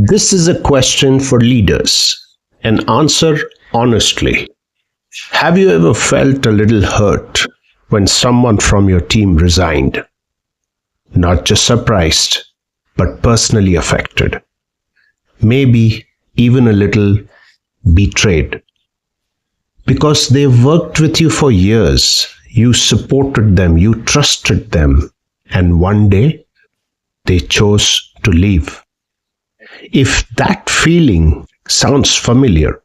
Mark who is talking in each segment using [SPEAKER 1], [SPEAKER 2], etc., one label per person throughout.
[SPEAKER 1] This is a question for leaders, and answer honestly. Have you ever felt a little hurt when someone from your team resigned? Not just surprised, but personally affected. Maybe even a little betrayed. Because they worked with you for years, you supported them, you trusted them, and one day they chose to leave. If that feeling sounds familiar,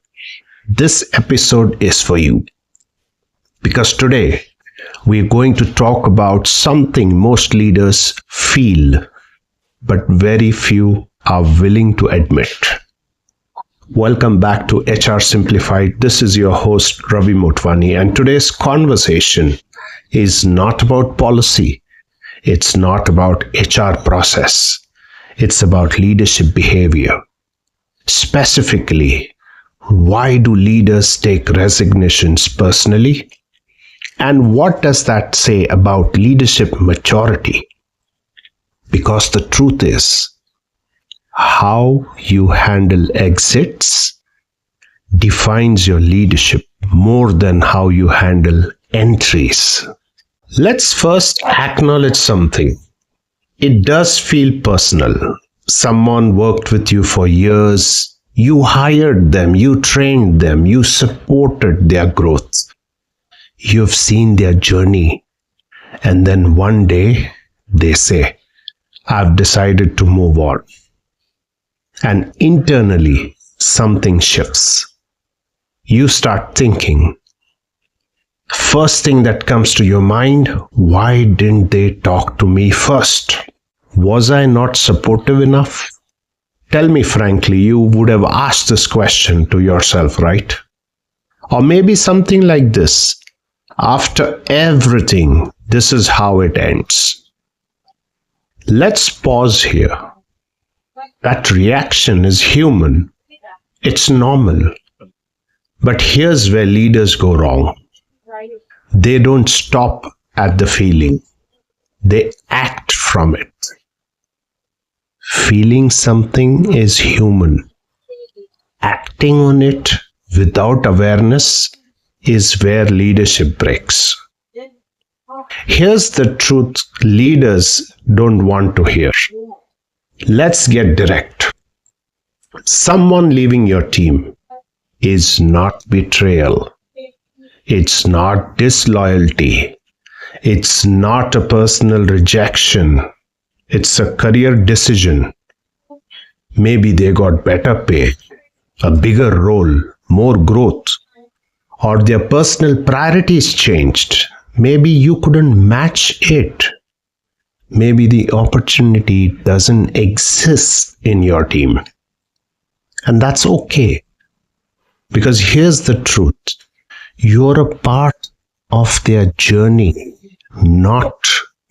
[SPEAKER 1] this episode is for you. Because today we're going to talk about something most leaders feel, but very few are willing to admit. Welcome back to HR Simplified. This is your host Ravigmotwani, and today's conversation is not about policy. It's not about HR process. It's about leadership behavior. Specifically, why do leaders take resignations personally? And what does that say about leadership maturity? Because the truth is, how you handle exits defines your leadership more than how you handle entries. Let's first acknowledge something. It does feel personal. Someone worked with you for years. You hired them, you trained them, you supported their growth. You've seen their journey. And then one day they say, I've decided to move on. And internally, something shifts. You start thinking. First thing that comes to your mind, why didn't they talk to me first? Was I not supportive enough? Tell me frankly, you would have asked this question to yourself, right? Or maybe something like this. After everything, this is how it ends. Let's pause here. That reaction is human. It's normal. But here's where leaders go wrong. They don't stop at the feeling. They act from it. Feeling something is human. Acting on it without awareness is where leadership breaks. Here's the truth leaders don't want to hear. Let's get direct. Someone leaving your team is not betrayal. It's not disloyalty. It's not a personal rejection. It's a career decision. Maybe they got better pay, a bigger role, more growth, or their personal priorities changed. Maybe you couldn't match it. Maybe the opportunity doesn't exist in your team. And that's okay. Because here's the truth. You're a part of their journey, not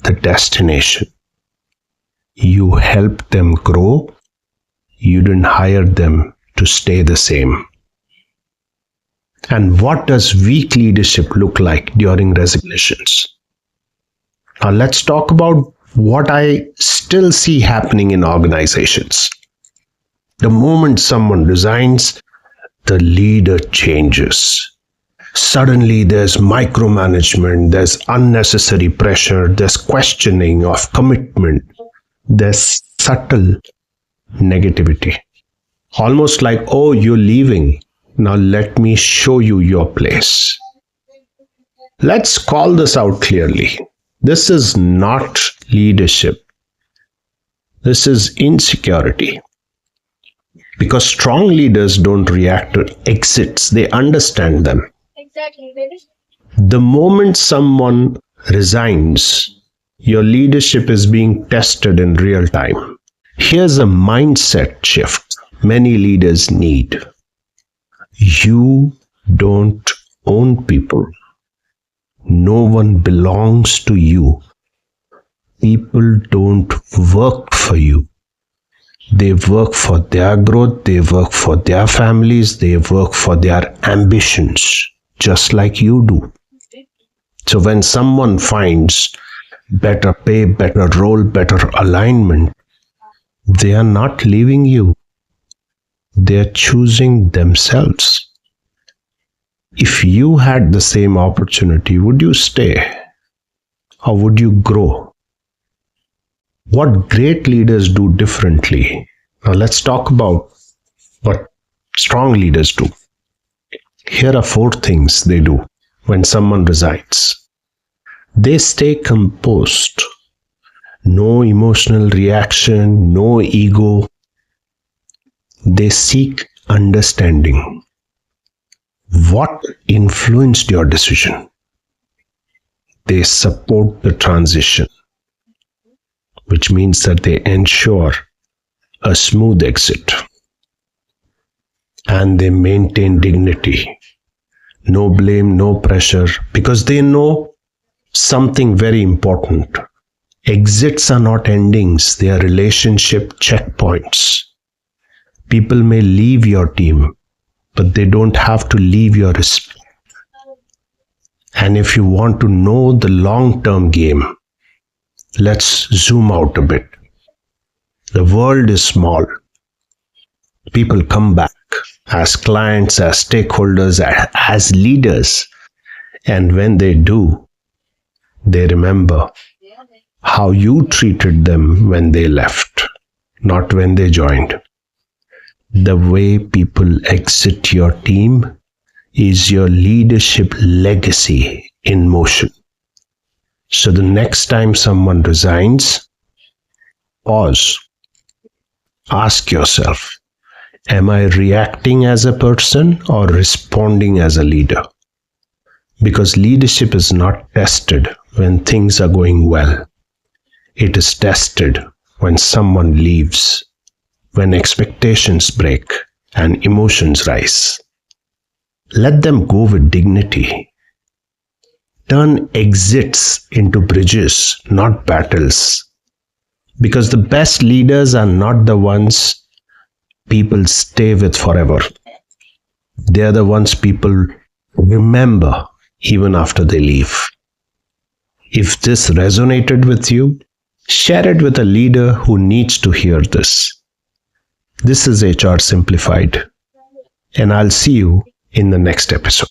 [SPEAKER 1] the destination. You helped them grow. You didn't hire them to stay the same. And what does weak leadership look like during resignations? Now let's talk about what I still see happening in organizations. The moment someone resigns, the leader changes. Suddenly there's micromanagement, there's unnecessary pressure, there's questioning of commitment, there's subtle negativity. Almost like, oh, you're leaving. Now let me show you your place. Let's call this out clearly. This is not leadership. This is insecurity. Because strong leaders don't react to exits, they understand them.
[SPEAKER 2] Exactly.
[SPEAKER 1] The moment someone resigns, your leadership is being tested in real time. Here's a mindset shift many leaders need. You don't own people. No one belongs to you. People don't work for you. They work for their growth, they work for their families, they work for their ambitions, just like you do. So when someone finds better pay, better role, better alignment, they are not leaving you. They're choosing themselves. If you had the same opportunity, would you stay or would you grow? What great leaders do differently? Now let's talk about what strong leaders do. Here are 4 things they do when someone resigns. They stay composed. No emotional reaction, no ego. They seek understanding. What influenced your decision? They support the transition, which means that they ensure a smooth exit. And they maintain dignity. No blame, no pressure, because they know something very important. Exits are not endings, they are relationship checkpoints. People may leave your team, but they don't have to leave your respect. And if you want to know the long-term game, let's zoom out a bit. The world is small. People come back as clients, as stakeholders, as leaders. And when they do, they remember how you treated them when they left, not when they joined. The way people exit your team is your leadership legacy in motion. So the next time someone resigns, pause. Ask yourself, am I reacting as a person or responding as a leader? Because leadership is not tested when things are going well. It is tested when someone leaves, when expectations break and emotions rise. Let them go with dignity. Turn exits into bridges, not battles. Because the best leaders are not the ones people stay with forever. They are the ones people remember even after they leave. If this resonated with you, share it with a leader who needs to hear this. This is HR Simplified, and I'll see you in the next episode.